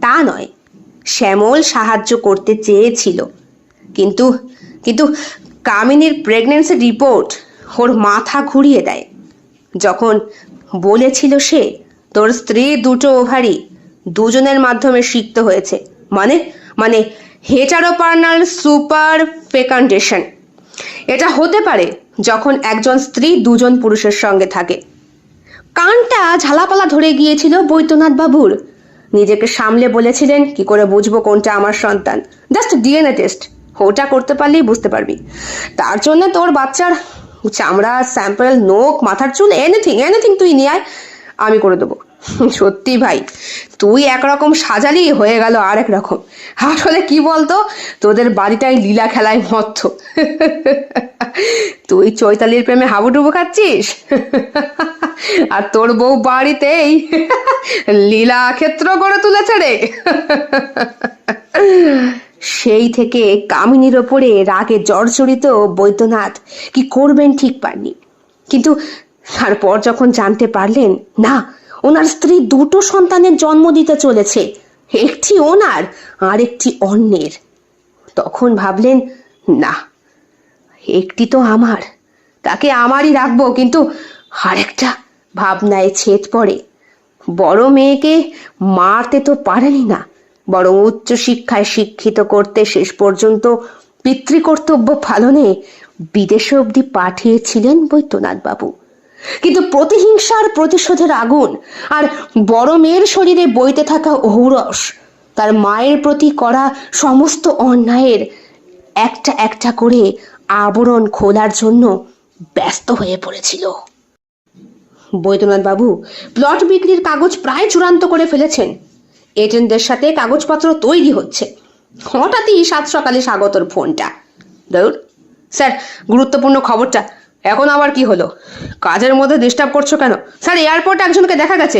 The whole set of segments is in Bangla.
তা নয়, শ্যামল সাহায্য করতে চেয়েছিল, কিন্তু কিন্তু কামিনীর প্রেগন্যান্সি রিপোর্ট ওর মাথা ঘুরিয়ে দেয়। যখন বলেছিল সে তোর স্ত্রী দুটো ওভারি দুজনের মাধ্যমে সিক্ত হয়েছে, মানে মানে হেটারোপার্নাল সুপার ফেকান্ডেশন। এটা হতে পারে যখন একজন স্ত্রী দুজন পুরুষের সঙ্গে থাকে। কানটা ঝালাপালা ধরে গিয়েছিল বৈদ্যনাথ বাবুর। নিজেকে সামলে বলেছিলেন, কি করে বুঝবো কোনটা আমার সন্তান? জাস্ট ডিএনএ টেস্ট, ওটা করতে পারলেই বুঝতে পারবি। তার জন্য তোর বাচ্চার চামড়া স্যাম্পল, নোক, মাথার চুল, এনিথিং এনিথিং তুই নিয়ে আয়, আমি করে দেবো। সত্যি ভাই, তুই একরকম সাজালি, হয়ে গেল আর এক রকম। আসলে কি বলতো, তোদের বাড়িটাই লীলা খেলায় মত্ত। তুই চৈতালির প্রেমে হাবুডুবু খাচ্ছিস, আর তোর বউ বাড়িতেই লীলা ক্ষেত্র গড়ে তুলেছে রে। সেই থেকে কামিনীর ওপরে রাগে জর্জরিত বৈদ্যনাথ কি করবেন ঠিক পাননি। কিন্তু তারপর যখন জানতে পারলেন না, ওনার স্ত্রী দুটো সন্তানের জন্ম দিতে চলেছে, একটি ওনার আর একটি অন্যের, তখন ভাবলেন না, একটি তো আমার, তাকে আমারই রাখবো। কিন্তু আরেকটা ভাবনায় ছেদ পড়ে। বড় মেয়েকে মারতে তো পারেনি না, বরং উচ্চ শিক্ষায় শিক্ষিত করতে শেষ পর্যন্ত পিতৃকর্তব্য পালনে বিদেশে অবধি পাঠিয়েছিলেন বৈদ্যনাথ বাবু। কিন্তু প্রতিহিংসার প্রতিশোধের আগুন আর বড় মেয়ের শরীরে বইতে থাকা ঔরস তার মায়ের প্রতি করা সমস্ত অন্যায়ের একটা একটা করে আবরণ খোলার জন্য ব্যস্ত হয়ে পড়েছিল। বৈদ্যনাথ বাবু প্লট বিক্রির কাগজ প্রায় চূড়ান্ত করে ফেলেছেন। এজেন্টদের সাথে কাগজপত্র তৈরি হচ্ছে। হঠাৎই সাত সকালে স্বাগতর ফোনটা। দৌড় স্যার, গুরুত্বপূর্ণ খবরটা। এখন আবার কি হলো? কাজের মধ্যে ডিস্টার্ব করছো কেন? স্যার, এয়ারপোর্টে একজনকে দেখা গেছে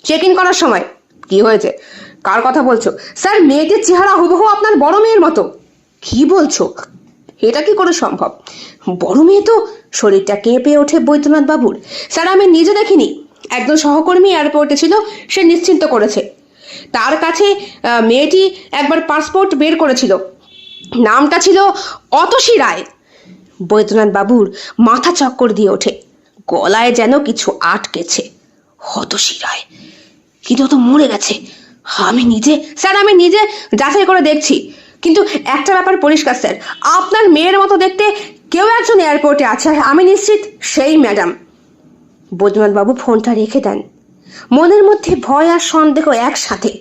চেক ইন করার সময়। কি হয়েছে? কার কথা বলছো? স্যার, মেয়েটির চেহারা হুবহু আপনার বড় মেয়ের মতো। কি বলছো? এটা কি করে সম্ভব? বড় মেয়ে তো। শরীরটা কেঁপে ওঠে বৈদ্যনাথ বাবুর। স্যার, আমি নিজে দেখিনি, একজন সহকর্মী এয়ারপোর্টে ছিল, সে নিশ্চিন্ত করেছে। তার কাছে মেয়েটি একবার পাসপোর্ট বের করেছিল, নামটা ছিল অতসী রায়। বৈদ্যনাথ বাবুর মাথা চক্কর দিয়ে ওঠে, গলায় যেন কিছু আটকেছে। অতসী রায়? কিন্তু তো মরে গেছে। আমি নিজে যাচাই করে দেখছি, কিন্তু একটা ব্যাপার পরিষ্কার স্যার, আপনার মেয়ের মতো দেখতে কেউ একজন এয়ারপোর্টে আছে, আর আমি নিশ্চিত সেই ম্যাডাম। বৈদ্যনাথ বাবু ফোনটা রেখে দেন। মনের মধ্যে ভয় আর সন্দেহ একসাথে।